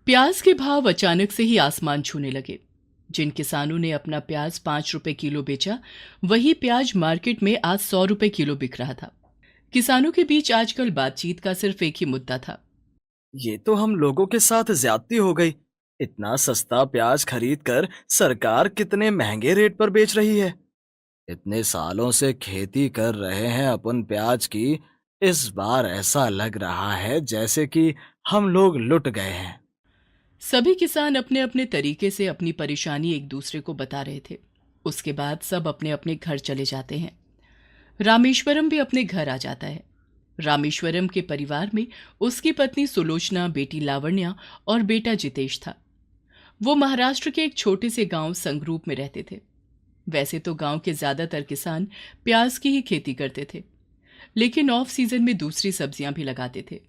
प्याज के भाव अचानक से ही आसमान छूने लगे। जिन किसानों ने अपना प्याज 5 रुपए किलो बेचा, वही प्याज मार्केट में आज 100 रुपए किलो बिक रहा था। किसानों के बीच आजकल बातचीत का सिर्फ एक ही मुद्दा था। ये तो हम लोगों के साथ ज्यादती हो गई। इतना सस्ता प्याज खरीद कर सरकार कितने महंगे रेट पर बेच रही है। इतने सालों से खेती कर रहे हैं अपन प्याज की। इस बार ऐसा लग रहा है जैसे कि हम लोग लुट गए हैं। सभी किसान अपने अपने तरीके से अपनी परेशानी एक दूसरे को बता रहे थे। उसके बाद सब अपने अपने घर चले जाते हैं। रामेश्वरम भी अपने घर आ जाता है। रामेश्वरम के परिवार में उसकी पत्नी सुलोचना, बेटी लावण्या और बेटा जितेश था। वो महाराष्ट्र के एक छोटे से गांव संगरूप में रहते थे। वैसे तो गांव के ज्यादातर किसान प्याज की ही खेती करते थे, लेकिन ऑफ सीजन में दूसरी सब्जियां भी लगाते थे।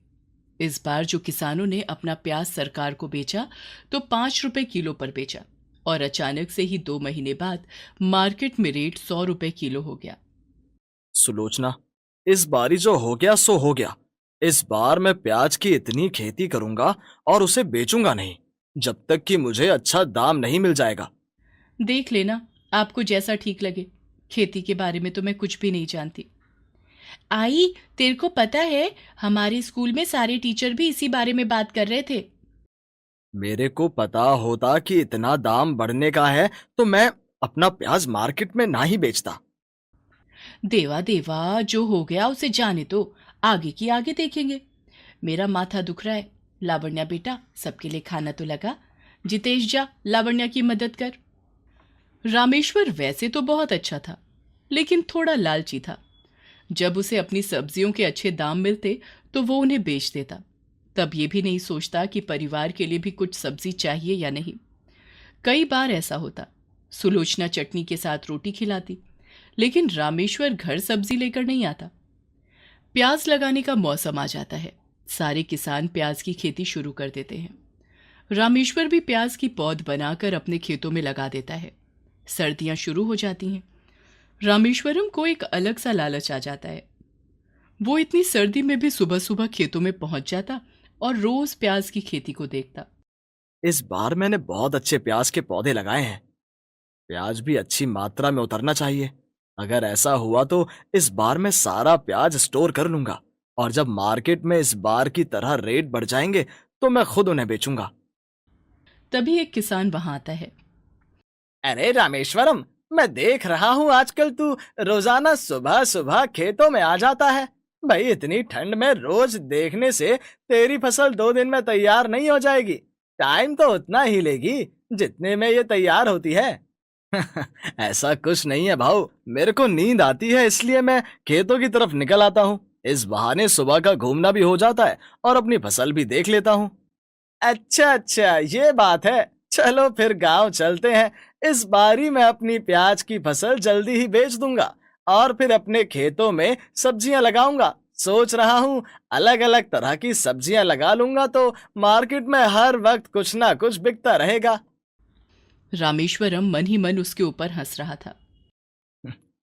इस बार जो किसानों ने अपना प्याज सरकार को बेचा तो 5 रुपए किलो पर बेचा, और अचानक से ही 2 महीने बाद मार्केट में रेट 100 रुपए किलो हो गया। सुलोचना, इस बारी जो हो गया सो हो गया। इस बार मैं प्याज की इतनी खेती करूंगा और उसे बेचूंगा नहीं जब तक कि मुझे अच्छा दाम नहीं मिल जाएगा। देख लेना, आपको जैसा ठीक लगे। खेती के बारे में तो मैं कुछ भी नहीं जानती। आई, तेरे को पता है, हमारे स्कूल में सारे टीचर भी इसी बारे में बात कर रहे थे। मेरे को पता होता कि इतना दाम बढ़ने का है तो मैं अपना प्याज मार्केट में ना ही बेचता। देवा देवा, जो हो गया उसे जाने दो, आगे की आगे देखेंगे। मेरा माथा दुख रहा है। लावण्या बेटा, सबके लिए खाना तो लगा। जितेश, जा लावण्या की मदद कर। रामेश्वर वैसे तो बहुत अच्छा था, लेकिन थोड़ा लालची था। जब उसे अपनी सब्जियों के अच्छे दाम मिलते तो वो उन्हें बेच देता। तब ये भी नहीं सोचता कि परिवार के लिए भी कुछ सब्जी चाहिए या नहीं। कई बार ऐसा होता। सुलोचना चटनी के साथ रोटी खिलाती, लेकिन रामेश्वर घर सब्जी लेकर नहीं आता। प्याज लगाने का मौसम आ जाता है। सारे किसान प्याज की खेती शुरू कर देते हैं। रामेश्वर भी प्याज की पौध बनाकर अपने खेतों में लगा देता है। सर्दियां शुरू हो जाती हैं। रामेश्वरम को एक अलग सा लालच आ जाता है। वो इतनी सर्दी में भी सुबह सुबह खेतों में पहुंच जाता और रोज प्याज की खेती को देखता। इस बार मैंने बहुत अच्छे प्याज के पौधे लगाए हैं। प्याज भी अच्छी मात्रा में उतरना चाहिए। अगर ऐसा हुआ तो इस बार मैं सारा प्याज स्टोर कर लूंगा और जब मार्केट में इस बार की तरह रेट बढ़ जाएंगे तो मैं खुद उन्हें बेचूंगा। तभी एक किसान वहां आता है। अरे रामेश्वरम, मैं देख रहा हूँ आजकल तू रोजाना सुबह सुबह खेतों में आ जाता है। भाई इतनी ठंड में रोज देखने से तेरी फसल 2 दिन में तैयार नहीं हो जाएगी। टाइम तो उतना ही लेगी जितने में ये तैयार होती है। ऐसा कुछ नहीं है भाऊ, मेरे को नींद आती है इसलिए मैं खेतों की तरफ निकल आता हूँ। इस बहाने सुबह का घूमना भी हो जाता है और अपनी फसल भी देख लेता हूँ। अच्छा अच्छा, ये बात है। चलो फिर गांव चलते हैं। इस बारी मैं अपनी प्याज की फसल जल्दी ही बेच दूंगा और फिर अपने खेतों में सब्जियां लगाऊंगा। सोच रहा हूँ अलग अलग तरह की सब्जियां लगा लूंगा तो मार्केट में हर वक्त कुछ ना कुछ बिकता रहेगा। रामेश्वरम मन ही मन उसके ऊपर हंस रहा था।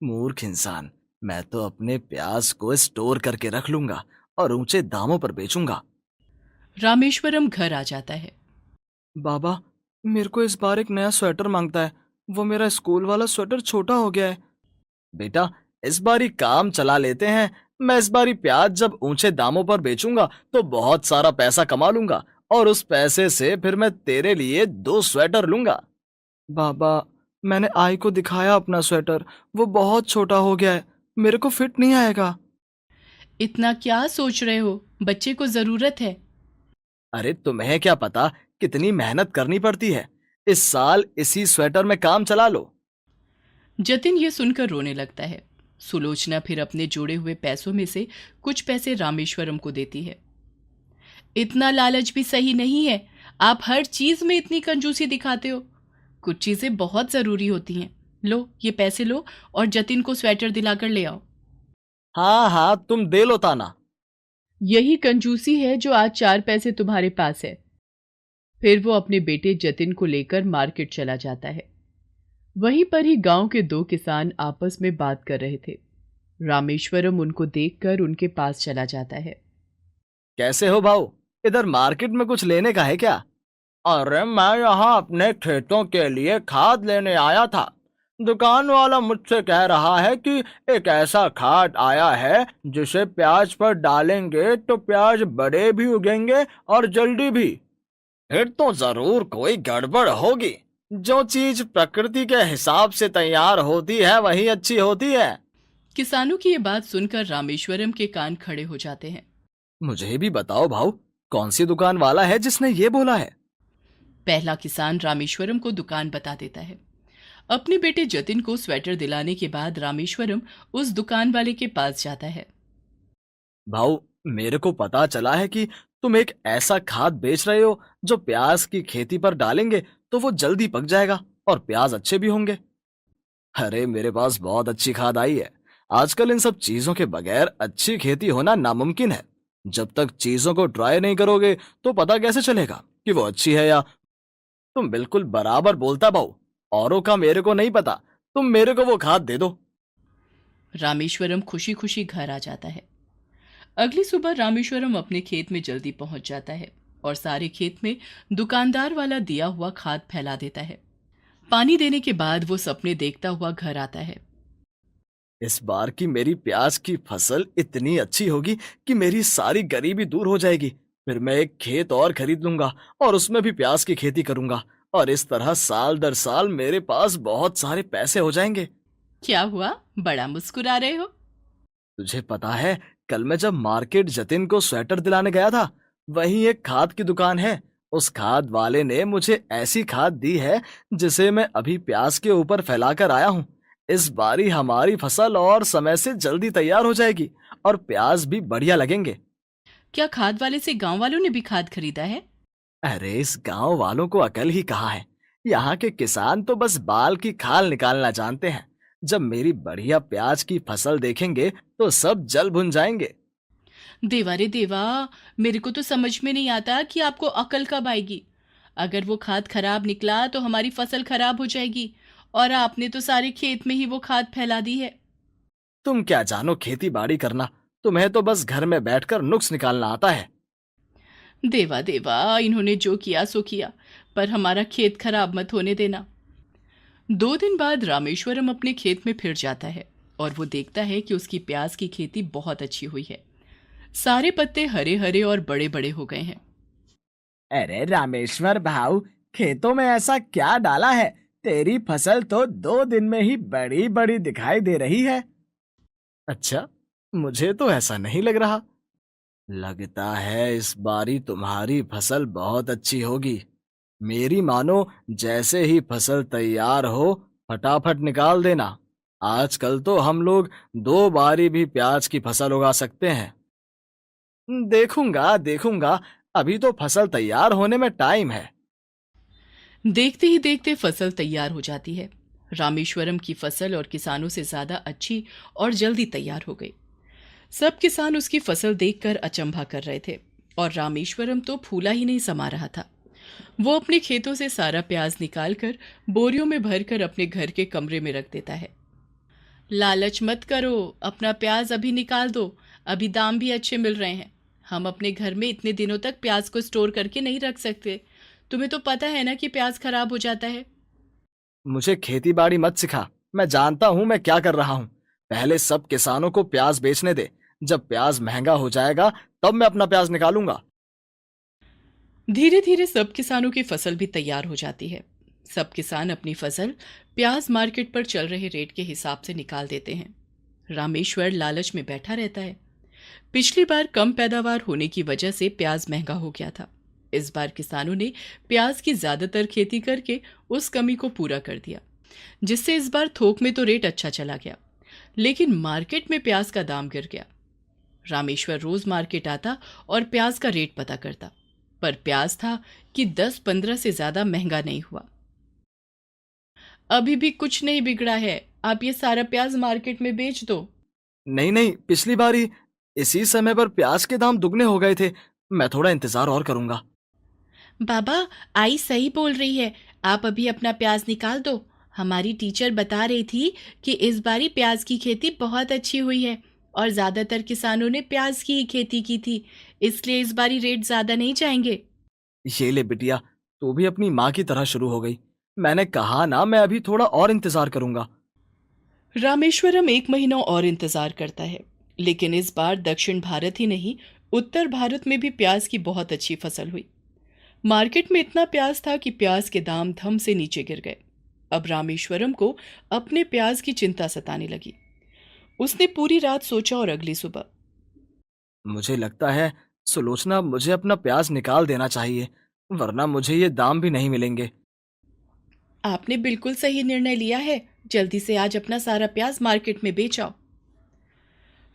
मूर्ख इंसान, मैं तो अपने प्याज को स्टोर करके रख लूंगा और ऊंचे दामों पर बेचूंगा। रामेश्वरम घर आ जाता है। बाबा, मेरे को इस बार एक नया स्वेटर मांगता है। वो मेरा स्कूल वाला स्वेटर छोटा हो गया है। बेटा, इस बारी काम चला लेते हैं। मैं इस बारी प्याज जब ऊंचे दामों पर बेचूंगा तो बहुत सारा पैसा कमा लूंगा और उस पैसे से फिर मैं तेरे लिए 2 स्वेटर लूंगा। बाबा, मैंने आई को दिखाया अपना स्वेटर। वो बहुत छोटा हो गया है। मेरे को फिट नहीं आएगा। इतना क्या सोच रहे हो, बच्चे को जरूरत है। अरे तुम्हें क्या पता कितनी मेहनत करनी पड़ती है। इस साल इसी स्वेटर में काम चला लो। जतिन ये सुनकर रोने लगता है। सुलोचना फिर अपने जोड़े हुए पैसों में से कुछ पैसे रामेश्वरम को देती है। इतना लालच भी सही नहीं है। आप हर चीज में इतनी कंजूसी दिखाते हो। कुछ चीजें बहुत जरूरी होती हैं। लो, ये पैसे लो और जतिन को स्वेटर दिलाकर ले आओ। हाँ हाँ, तुम दे लो ताना। यही कंजूसी है जो आज 4 पैसे तुम्हारे पास है। फिर वो अपने बेटे जतिन को लेकर मार्केट चला जाता है। वहीं पर ही गांव के 2 किसान आपस में बात कर रहे थे। रामेश्वरम उनको देखकर उनके पास चला जाता है। कैसे हो भाऊ? इधर मार्केट में कुछ लेने का है क्या? अरे मैं यहाँ अपने खेतों के लिए खाद लेने आया था। दुकान वाला मुझसे कह रहा है कि एक ऐसा खाद आया है जिसे प्याज पर डालेंगे तो प्याज बड़े भी उगेंगे और जल्दी भी। फिर तो जरूर कोई गड़बड़ होगी। जो चीज प्रकृति के हिसाब से तैयार होती है वही अच्छी होती है। किसानों की ये बात सुनकर रामेश्वरम के कान खड़े हो जाते हैं। मुझे भी बताओ भाऊ, कौन सी दुकान वाला है जिसने ये बोला है? पहला किसान रामेश्वरम को दुकान बता देता है। अपने बेटे जतिन को स्वेटर दिलाने के बाद रामेश्वरम उस दुकान वाले के पास जाता है। भाऊ, मेरे को पता चला है कि तुम एक ऐसा खाद बेच रहे हो जो प्याज की खेती पर डालेंगे तो वो जल्दी पक जाएगा और प्याज अच्छे भी होंगे। अरे मेरे पास बहुत अच्छी खाद आई है। आजकल इन सब चीजों के बगैर अच्छी खेती होना नामुमकिन है। जब तक चीजों को ट्राई नहीं करोगे तो पता कैसे चलेगा कि वो अच्छी है या। तुम बिल्कुल बराबर बोलता भाऊ। औरों का मेरे को नहीं पता, तुम मेरे को वो खाद दे दो। रामेश्वरम खुशी खुशी घर आ जाता है। अगली सुबह रामेश्वरम अपने खेत में जल्दी पहुंच जाता है और सारे खेत में दुकानदार वाला दिया हुआ खाद फैला देता है। पानी देने के बाद वो सपने देखता हुआ घर आता है। इस बार की मेरी प्याज की फसल इतनी अच्छी होगी कि मेरी सारी गरीबी दूर हो जाएगी। फिर मैं एक खेत और खरीद लूंगा और उसमें भी प्याज की खेती करूंगा और इस तरह साल दर साल मेरे पास बहुत सारे पैसे हो जाएंगे। क्या हुआ, बड़ा मुस्कुरा रहे हो? तुझे पता है, कल मैं जब मार्केट जतिन को स्वेटर दिलाने गया था, वहीं एक खाद की दुकान है। उस खाद वाले ने मुझे ऐसी खाद दी है जिसे मैं अभी प्याज के ऊपर फैलाकर आया हूँ। इस बारी हमारी फसल और समय से जल्दी तैयार हो जाएगी और प्याज भी बढ़िया लगेंगे। क्या खाद वाले से गांव वालों ने भी खाद खरीदा है? अरे इस गांव वालों को अकल ही कहाँ है। यहाँ के किसान तो बस बाल की खाल निकालना जानते हैं। जब मेरी बढ़िया प्याज की फसल देखेंगे तो सब जल भुन जाएंगे। देवा रे देवा, मेरे को तो समझ में नहीं आता कि आपको अकल कब आएगी। अगर वो खाद खराब निकला तो हमारी फसल खराब हो जाएगी और आपने तो सारे खेत में ही वो खाद फैला दी है। तुम क्या जानो खेती बाड़ी करना, तुम्हें तो बस घर में बैठकर नुक्स निकालना आता है। देवा देवा, इन्होंने जो किया सो किया, पर हमारा खेत खराब मत होने देना। 2 दिन बाद रामेश्वरम अपने खेत में फिर जाता है और वो देखता है कि उसकी प्याज की खेती बहुत अच्छी हुई है। सारे पत्ते हरे हरे और बड़े बड़े हो गए हैं। अरे रामेश्वर भाऊ, खेतों में ऐसा क्या डाला है? तेरी फसल तो 2 दिन में ही बड़ी बड़ी दिखाई दे रही है। अच्छा, मुझे तो ऐसा नहीं लग रहा। लगता है इस बारी तुम्हारी फसल बहुत अच्छी होगी। मेरी मानो, जैसे ही फसल तैयार हो फटाफट निकाल देना। आजकल तो हम लोग 2 बारी भी प्याज की फसल उगा सकते हैं। देखूंगा देखूंगा, अभी तो फसल तैयार होने में टाइम है। देखते ही देखते फसल तैयार हो जाती है। रामेश्वरम की फसल और किसानों से ज्यादा अच्छी और जल्दी तैयार हो गई। सब किसान उसकी फसल देखकर अचंभा कर रहे थे और रामेश्वरम तो फूला ही नहीं समा रहा था। वो अपने खेतों से सारा प्याज निकालकर बोरियों में भरकर अपने घर के कमरे में रख देता है। लालच मत करो, अपना प्याज अभी निकाल दो, अभी दाम भी अच्छे मिल रहे हैं। हम अपने घर में इतने दिनों तक प्याज को स्टोर करके नहीं रख सकते। तुम्हें तो पता है ना कि प्याज खराब हो जाता है। मुझे खेती बाड़ी मत सिखा, मैं जानता हूं मैं क्या कर रहा हूं। पहले सब किसानों को प्याज बेचने दे। जब प्याज महंगा हो जाएगा तब मैं अपना प्याज निकालूंगा। धीरे धीरे सब किसानों की फसल भी तैयार हो जाती है। सब किसान अपनी फसल प्याज मार्केट पर चल रहे रेट के हिसाब से निकाल देते हैं। रामेश्वर लालच में बैठा रहता है। पिछली बार कम पैदावार होने की वजह से प्याज महंगा हो गया था। इस बार किसानों ने प्याज की ज्यादातर खेती करके उस कमी को पूरा कर दिया, जिससे इस बार थोक में तो रेट अच्छा चला गया, लेकिन मार्केट में प्याज का दाम गिर गया। रामेश्वर रोज मार्केट आता और प्याज का रेट पता करता, पर प्याज था कि 10-15 से ज्यादा महंगा नहीं हुआ। अभी भी कुछ नहीं बिगड़ा है, आप ये सारा प्याज मार्केट में बेच दो। नहीं नहीं, पिछली बारी इसी समय पर प्याज के दाम दुगने हो गए थे। मैं थोड़ा इंतजार और करूंगा। बाबा, आई सही बोल रही है, आप अभी अपना प्याज निकाल दो। हमारी टीचर बता रही थी कि इस बारी प्याज की खेती बहुत अच्छी हुई है और ज्यादातर किसानों ने प्याज की ही खेती की थी, इसलिए इस बारी रेट ज्यादा नहीं जाएंगे। ये ले बिटिया, तू भी अपनी माँ की तरह शुरू हो गई। मैंने कहा ना, मैं अभी थोड़ा और इंतजार करूंगा। रामेश्वरम 1 महीना और इंतजार करता है, लेकिन इस बार दक्षिण भारत ही नहीं, उत्तर भारत में भी प्याज की बहुत अच्छी फसल हुई। मार्केट में इतना प्याज था कि प्याज के दाम धम से नीचे गिर गए। अब रामेश्वरम को अपने प्याज की चिंता सताने लगी। उसने पूरी रात सोचा और अगली सुबह। मुझे लगता है सुलोचना, मुझे अपना प्याज निकाल देना चाहिए, वरना मुझे ये दाम भी नहीं मिलेंगे। आपने बिल्कुल सही निर्णय लिया है। जल्दी से आज अपना सारा प्याज मार्केट में बेच आओ।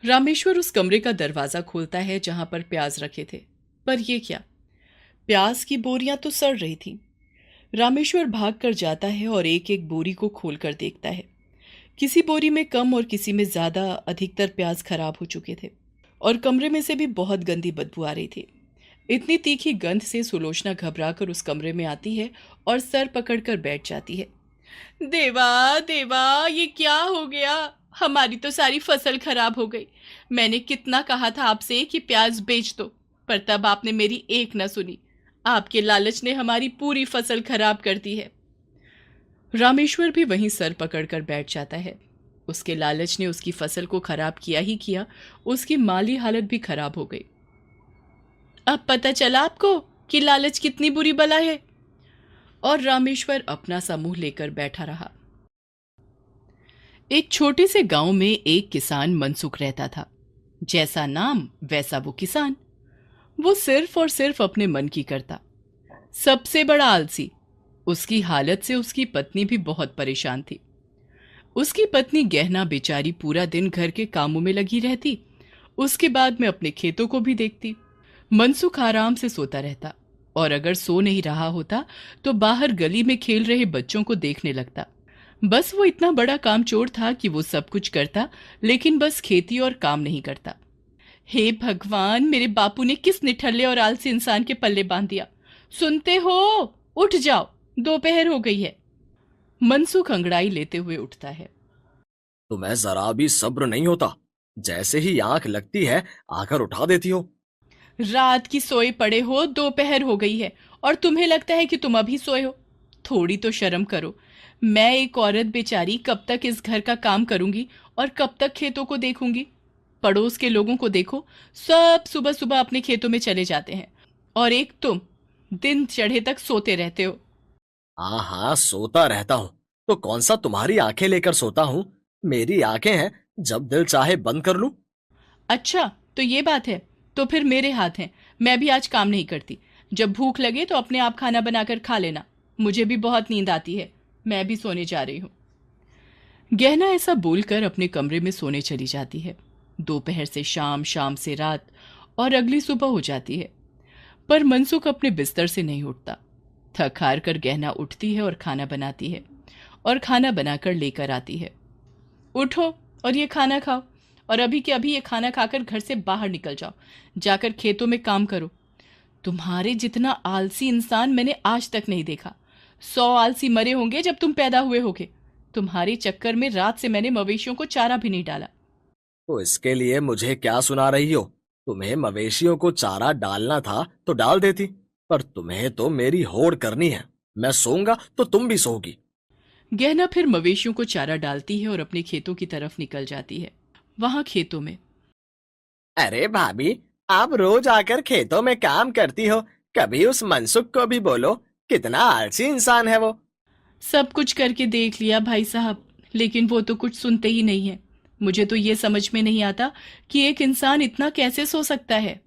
रामेश्वर उस कमरे का दरवाजा खोलता है जहां पर प्याज रखे थे, पर यह क्या, प्याज की बोरियां तो सड़ रही थी। रामेश्वर भाग कर जाता है और एक एक बोरी को खोलकर देखता है। किसी बोरी में कम और किसी में ज्यादा, अधिकतर प्याज खराब हो चुके थे और कमरे में से भी बहुत गंदी बदबू आ रही थी। इतनी तीखी गंध से सुलोचना घबराकर उस कमरे में आती है और सर पकड़कर बैठ जाती है। देवा देवा, ये क्या हो गया? हमारी तो सारी फसल खराब हो गई। मैंने कितना कहा था आपसे कि प्याज बेच दो, पर तब आपने मेरी एक न सुनी। आपके लालच ने हमारी पूरी फसल खराब कर दी है। रामेश्वर भी वहीं सर पकड़कर बैठ जाता है। उसके लालच ने उसकी फसल को खराब किया ही किया, उसकी माली हालत भी खराब हो गई। अब पता चला आपको कि लालच कितनी बुरी बला है। और रामेश्वर अपना सा मुंह लेकर बैठा रहा। एक छोटे से गांव में एक किसान मनसुख रहता था। जैसा नाम वैसा वो किसान। वो सिर्फ और सिर्फ अपने मन की करता। सबसे बड़ा आलसी। उसकी हालत से उसकी पत्नी भी बहुत परेशान थी। उसकी पत्नी गहना बेचारी पूरा दिन घर के कामों में लगी रहती, उसके बाद में अपने खेतों को भी देखती। मनसुख आराम से सोता रहता और अगर सो नहीं रहा होता तो बाहर गली में खेल रहे बच्चों को देखने लगता। बस वो इतना बड़ा कामचोर था कि वो सब कुछ करता, लेकिन बस खेती और काम नहीं करता। हे भगवान, मेरे बापू ने किस निठल्ले और आलसी इंसान के पल्ले बांध दिया। सुनते हो? उठ जाओ, दोपहर हो गई है। मनसुख अंगड़ाई लेते हुए उठता है। तुम्हें जरा भी सब्र नहीं होता? जैसे ही आंख लगती है आकर उठा देती हो। रात की सोए पड़े हो, दोपहर हो गई है और तुम्हें लगता है कि तुम अभी सोए हो। थोड़ी तो शर्म करो। मैं एक औरत बेचारी कब तक इस घर का काम करूंगी और कब तक खेतों को देखूंगी? पड़ोस के लोगों को देखो, सब सुबह सुबह अपने खेतों में चले जाते हैं और एक तुम दिन चढ़े तक सोते रहते हो। हाँ हाँ, सोता रहता हूँ तो कौन सा तुम्हारी आंखें लेकर सोता हूँ? मेरी आंखें हैं, जब दिल चाहे बंद कर लूं। अच्छा, तो ये बात है। तो फिर मेरे हाथ हैं, मैं भी आज काम नहीं करती। जब भूख लगे तो अपने आप खाना बनाकर खा लेना। मुझे भी बहुत नींद आती है, मैं भी सोने जा रही हूँ। गहना ऐसा बोलकर अपने कमरे में सोने चली जाती है। दोपहर से शाम, शाम से रात और अगली सुबह हो जाती है, पर मनसुख अपने बिस्तर से नहीं उठता। थक हार कर गहना उठती है और खाना बनाती है और खाना बनाकर लेकर आती है। उठो और ये खाना खाओ, और अभी के अभी ये खाना खाकर घर से बाहर निकल जाओ, जाकर खेतों में काम करो। तुम्हारे जितना आलसी इंसान मैंने आज तक नहीं देखा। 100 आलसी मरे होंगे जब तुम पैदा हुए होगे। तुम्हारे चक्कर में रात से मैंने मवेशियों को चारा भी नहीं डाला। तो इसके लिए मुझे क्या सुना रही हो? तुम्हें मवेशियों को चारा डालना था तो डाल देती, पर तुम्हें तो मेरी होड़ करनी है। मैं सोऊंगा तो तुम भी सोओगी। गहना फिर मवेशियों को चारा डालती है और अपने खेतों की तरफ निकल जाती है। वहां खेतों में अरे भाभी, आप रोज आकर खेतों में काम करती हो, कभी उस मनसुख को भी बोलो, कितना आलसी इंसान है वो। सब कुछ करके देख लिया भाई साहब, लेकिन वो तो कुछ सुनते ही नहीं है। मुझे तो ये समझ में नहीं आता कि एक इंसान इतना कैसे सो सकता है।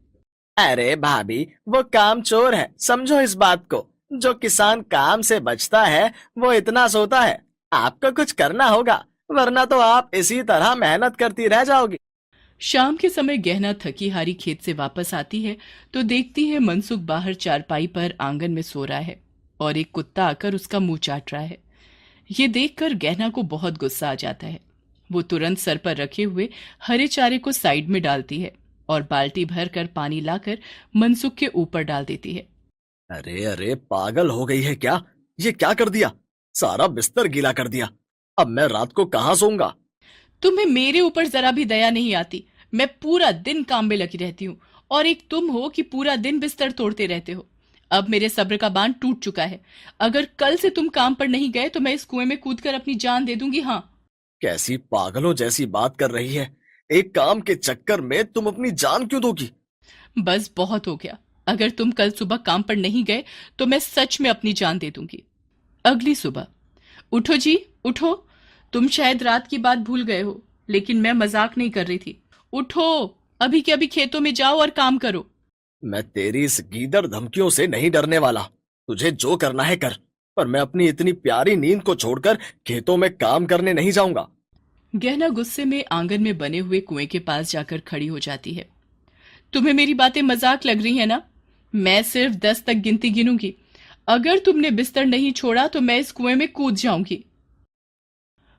अरे भाभी, वो काम चोर है, समझो इस बात को। जो किसान काम से बचता है वो इतना सोता है। आपको कुछ करना होगा, वरना तो आप इसी तरह मेहनत करती रह जाओगी। शाम के समय गहना थकी हारी खेत से वापस आती है तो देखती है मनसुख बाहर चारपाई पर आंगन में सो रहा है और एक कुत्ता आकर उसका मुंह चाट रहा है। ये देखकर गहना को बहुत गुस्सा आ जाता है। वो तुरंत सर पर रखे हुए हरे चारे को साइड में डालती है और बाल्टी भर कर पानी लाकर मनसुख के ऊपर डाल देती है। अरे अरे, पागल हो गई है क्या? ये क्या कर दिया? सारा बिस्तर गीला कर दिया। अब मैं रात को कहाँ सोऊंगा? तुम्हें मेरे ऊपर जरा भी दया नहीं आती। मैं पूरा दिन काम में लगी रहती हूँ और एक तुम हो कि पूरा दिन बिस्तर तोड़ते रहते हो। अब मेरे सब्र का बांध टूट चुका है। अगर कल से तुम काम पर नहीं गए तो मैं इस कुएं में कूदकर अपनी जान दे दूंगी। हाँ, कैसी पागलों जैसी बात कर रही है। एक काम के चक्कर में तुम अपनी जान क्यों दोगी? बस बहुत हो गया। अगर तुम कल सुबह काम पर नहीं गए तो मैं सच में अपनी जान दे दूंगी। अगली सुबह, उठो जी, उठो। तुम शायद रात की बात भूल गए हो, लेकिन मैं मजाक नहीं कर रही थी। उठो, अभी के अभी खेतों में जाओ और काम करो। मैं तेरी इस गीदड़ धमकियों से नहीं डरने वाला। तुझे जो करना है कर, पर मैं अपनी इतनी प्यारी नींद को छोड़कर खेतों में काम करने नहीं जाऊंगा। गहना गुस्से में आंगन में बने हुए कुएं के पास जाकर खड़ी हो जाती है। तुम्हें मेरी बातें मजाक लग रही है ना? मैं सिर्फ 10 तक गिनती गिनूंगी। अगर तुमने बिस्तर नहीं छोड़ा तो मैं इस कुएं में कूद जाऊंगी।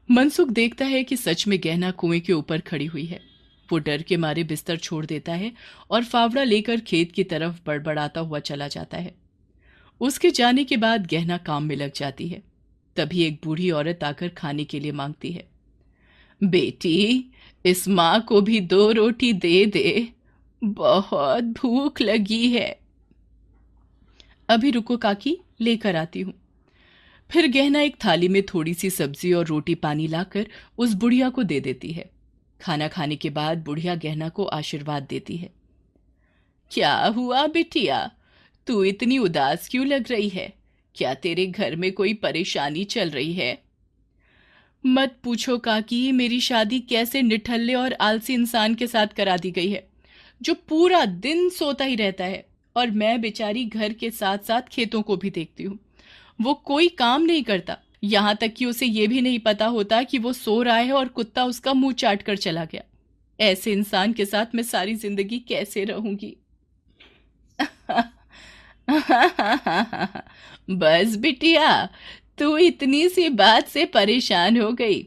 मनसुख देखता है कि सच में गहना कुएं के ऊपर खड़ी हुई है। वो डर के मारे बिस्तर छोड़ देता है और फावड़ा लेकर खेत की तरफ बड़बड़ाता हुआ चला जाता है। उसके जाने के बाद गहना काम में लग जाती है। तभी एक बूढ़ी औरत आकर खाने के लिए मांगती है। बेटी, इस माँ को भी 2 रोटी दे दे, बहुत भूख लगी है। अभी रुको काकी, लेकर आती हूँ। फिर गहना एक थाली में थोड़ी सी सब्जी और रोटी पानी लाकर उस बुढ़िया को दे देती है। खाना खाने के बाद बुढ़िया गहना को आशीर्वाद देती है। क्या हुआ बिटिया, तू इतनी उदास क्यों लग रही है? क्या तेरे घर में कोई परेशानी चल रही है? मत पूछो काकी, मेरी शादी कैसे निठल्ले और आलसी इंसान के साथ करा दी गई है, जो पूरा दिन सोता ही रहता है। और मैं बेचारी घर के साथ साथ खेतों को भी देखती हूँ। वो कोई काम नहीं करता, यहाँ तक कि उसे ये भी नहीं पता होता कि वो सो रहा है और कुत्ता उसका मुंह चाट कर चला गया। ऐसे इंसान के साथ मैं सारी जिंदगी कैसे रहूंगी? बस बिटिया, तू इतनी सी बात से परेशान हो गई।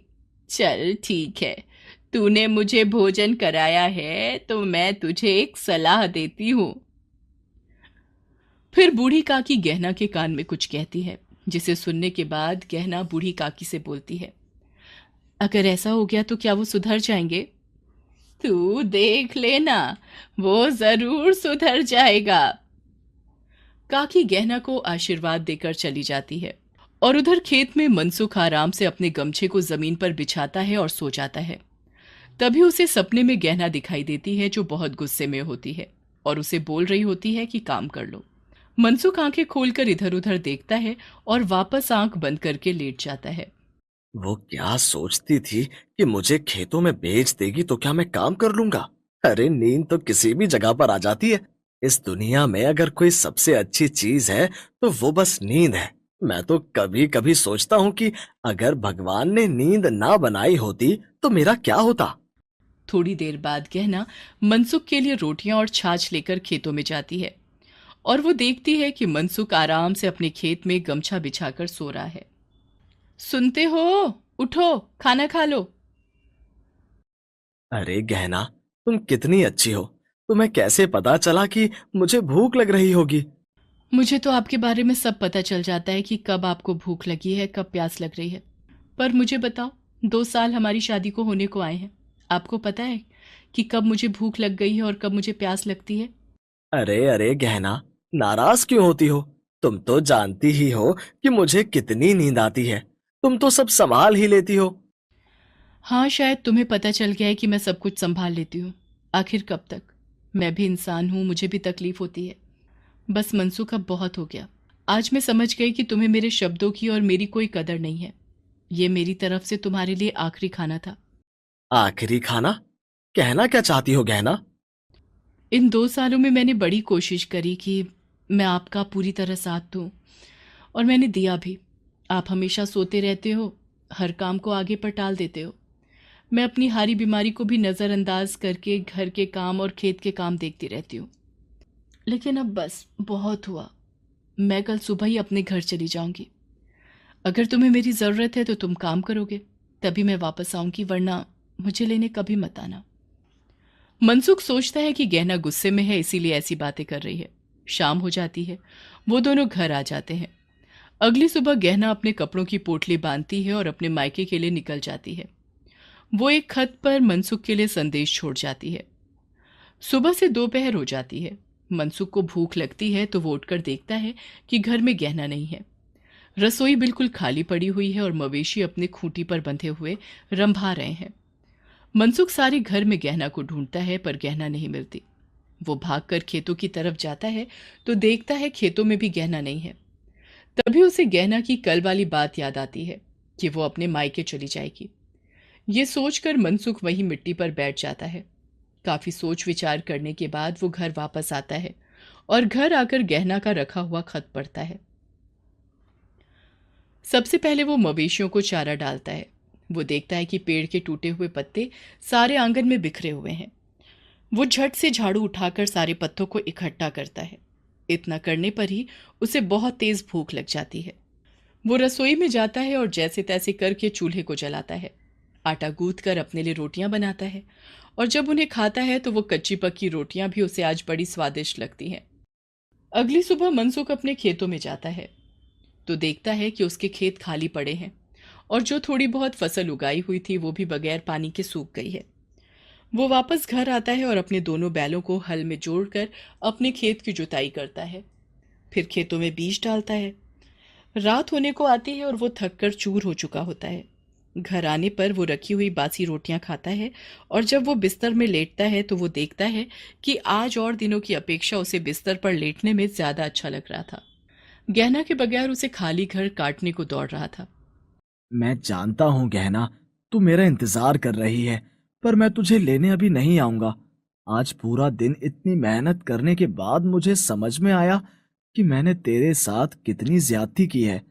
चल ठीक है, तूने मुझे भोजन कराया है तो मैं तुझे एक सलाह देती हूँ। फिर बूढ़ी काकी गहना के कान में कुछ कहती है, जिसे सुनने के बाद गहना बूढ़ी काकी से बोलती है। अगर ऐसा हो गया तो क्या वो सुधर जाएंगे? तू देख लेना, वो जरूर सुधर जाएगा। काकी गहना को आशीर्वाद देकर चली जाती है और उधर खेत में मनसुख आराम से अपने गमछे को जमीन पर बिछाता है और सो जाता है। तभी उसे सपने में गहना दिखाई देती है, जो बहुत गुस्से में होती है और उसे बोल रही होती है कि काम कर लो। मनसुख आंखें खोलकर इधर उधर देखता है और वापस आंख बंद करके लेट जाता है। वो क्या सोचती थी कि मुझे खेतों में बेच देगी तो क्या मैं काम कर लूंगा? अरे नींद तो किसी भी जगह पर आ जाती है। इस दुनिया में अगर कोई सबसे अच्छी चीज है तो वो बस नींद है। मैं तो कभी कभी सोचता हूँ कि अगर भगवान ने नींद ना बनाई होती तो मेरा क्या होता। थोड़ी देर बाद गहना मनसुख के लिए रोटियां और छाछ लेकर खेतों में जाती है और वो देखती है कि मनसुख आराम से अपने खेत में गमछा बिछाकर सो रहा है। सुनते हो? उठो, खाना खा लो। अरे गहना, तुम कितनी अच्छी हो। तुम्हें कैसे पता चला कि मुझे भूख लग रही होगी? मुझे तो आपके बारे में सब पता चल जाता है कि कब आपको भूख लगी है, कब प्यास लग रही है। पर मुझे बताओ, 2 साल हमारी शादी को होने को आए हैं। आपको पता है कि कब मुझे भूख लग गई है और कब मुझे प्यास लगती है? अरे अरे गहना, नाराज क्यों होती हो? तुम तो जानती ही हो कि मुझे कितनी नींद आती है। तुम तो सब संभाल ही लेती हो। हाँ, शायद तुम्हें पता चल गया है कि मैं सब कुछ संभाल लेती हूँ। आखिर कब तक? मैं भी इंसान हूँ, मुझे भी तकलीफ होती है। बस मनसुख, अब बहुत हो गया। आज मैं समझ गई कि तुम्हें मेरे शब्दों की और मेरी कोई कदर नहीं है। ये मेरी तरफ से तुम्हारे लिए आखिरी खाना था। आखिरी खाना? कहना क्या चाहती हो गहना? इन 2 सालों में मैंने बड़ी कोशिश करी कि मैं आपका पूरी तरह साथ दूं, और मैंने दिया भी। आप हमेशा सोते रहते हो, हर काम को आगे पर टाल देते हो। मैं अपनी हारी बीमारी को भी नज़रअंदाज करके घर के काम और खेत के काम देखती रहती हूँ। लेकिन अब बस बहुत हुआ। मैं कल सुबह ही अपने घर चली जाऊंगी। अगर तुम्हें मेरी ज़रूरत है तो तुम काम करोगे, तभी मैं वापस आऊंगी, वरना मुझे लेने कभी मत आना। मनसुख सोचता है कि गहना गुस्से में है, इसीलिए ऐसी बातें कर रही है। शाम हो जाती है, वो दोनों घर आ जाते हैं। अगली सुबह गहना अपने कपड़ों की पोटली बांधती है और अपने मायके के लिए निकल जाती है। वो एक खत पर मनसुख के लिए संदेश छोड़ जाती है। सुबह से दोपहर हो जाती है। मनसुख को भूख लगती है तो वो उठकर देखता है कि घर में गहना नहीं है। रसोई बिल्कुल खाली पड़ी हुई है और मवेशी अपने खूंटी पर बंधे हुए रंभा रहे हैं। मनसुख सारे घर में गहना को ढूंढता है पर गहना नहीं मिलती। वो भागकर खेतों की तरफ जाता है तो देखता है खेतों में भी गहना नहीं है। तभी उसे गहना की कल वाली बात याद आती है कि वो अपने मायके चली जाएगी। ये सोचकर मनसुख वहीं मिट्टी पर बैठ जाता है। काफी सोच विचार करने के बाद वो घर वापस आता है और घर आकर गहना का रखा हुआ खत पढ़ता है। सबसे पहले वो मवेशियों को चारा डालता है। वो देखता है कि पेड़ के टूटे हुए पत्ते सारे आंगन में बिखरे हुए हैं। वो झट से झाड़ू उठाकर सारे पत्तों को इकट्ठा करता है। इतना करने पर ही उसे बहुत तेज भूख लग जाती है। वो रसोई में जाता है और जैसे तैसे करके चूल्हे को जलाता है। आटा गूंथ कर अपने लिए रोटियां बनाता है और जब उन्हें खाता है तो वो कच्ची पक्की रोटियां भी उसे आज बड़ी स्वादिष्ट लगती हैं। अगली सुबह मनसुख अपने खेतों में जाता है तो देखता है कि उसके खेत खाली पड़े हैं और जो थोड़ी बहुत फसल उगाई हुई थी वो भी बगैर पानी के सूख गई है। वो वापस घर आता है और अपने दोनों बैलों को हल में जोड़कर अपने खेत की जुताई करता है। फिर खेतों में बीज डालता है। रात होने को आती है और वो थककर चूर हो चुका होता है। घर आने पर वो रखी हुई बासी रोटियां खाता है और जब वो बिस्तर में लेटता है तो वो देखता है कि आज और दिनों की अपेक्षा उसे बिस्तर पर लेटने में ज्यादा अच्छा लग रहा था। गहना के बगैर उसे खाली घर काटने को दौड़ रहा था। मैं जानता हूँ गहना, तू मेरा इंतजार कर रही है, पर मैं तुझे लेने अभी नहीं आऊंगा। आज पूरा दिन इतनी मेहनत करने के बाद मुझे समझ में आया कि मैंने तेरे साथ कितनी ज्यादती की है।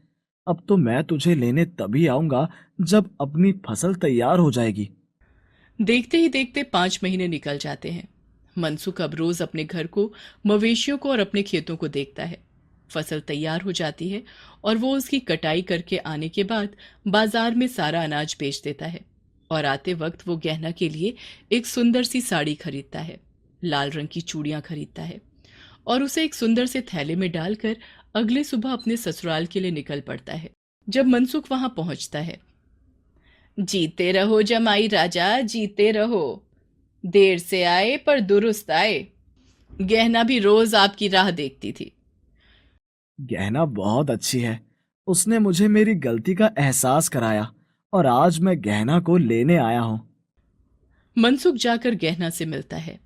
अब तो मैं तुझे लेने तभी आऊंगा जब अपनी फसल तैयार हो जाएगी। देखते ही देखते 5 महीने निकल जाते हैं। मनसुख अब रोज अपने घर को, मवेशियों को और अपने खेतों को देखता है। फसल तैयार हो जाती है और वो उसकी कटाई करके आने के बाद बाजार में सारा अनाज बेच देता है और आते वक्त वो गहना के लिए एक सुंदर सी साड़ी खरीदता है, लाल रंग की चूड़ियां खरीदता है और उसे एक सुंदर से थैले में डालकर अगले सुबह अपने ससुराल के लिए निकल पड़ता है। जब मनसुख वहां पहुंचता है, जीते रहो जमाई राजा, जीते रहो, देर से आए पर दुरुस्त आए। गहना भी रोज आपकी राह देखती थी। गहना बहुत अच्छी है। उसने मुझे मेरी गलती का एहसास कराया और आज मैं गहना को लेने आया हूँ। मनसुख जाकर गहना से मिलता है।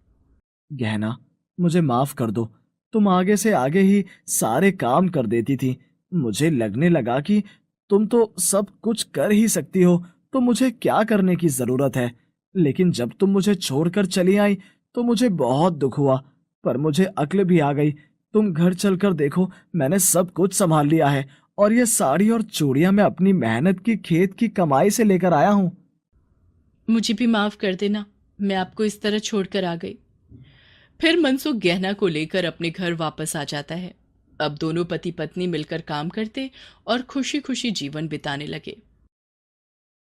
गहना, मुझे माफ कर दो। तुम आगे से आगे ही सारे काम कर देती थी। मुझे लगने लगा कि तुम तो सब कुछ कर ही सकती हो, तो मुझे क्या करने की जरूरत है। लेकिन जब तुम मुझे छोड़कर चली आई तो मुझे बहुत दुख हुआ, पर मुझे अक्ल भी आ गई। तुम घर चलकर देखो, मैंने सब कुछ संभाल लिया है और ये साड़ी और चूड़ियां मैं अपनी मेहनत की खेत की कमाई से लेकर आया हूँ। मुझे भी माफ कर देना, मैं आपको इस तरह छोड़कर आ गई। फिर मनसुख गहना को लेकर अपने घर वापस आ जाता है। अब दोनों पति पत्नी मिलकर काम करते और खुशी खुशी जीवन बिताने लगे।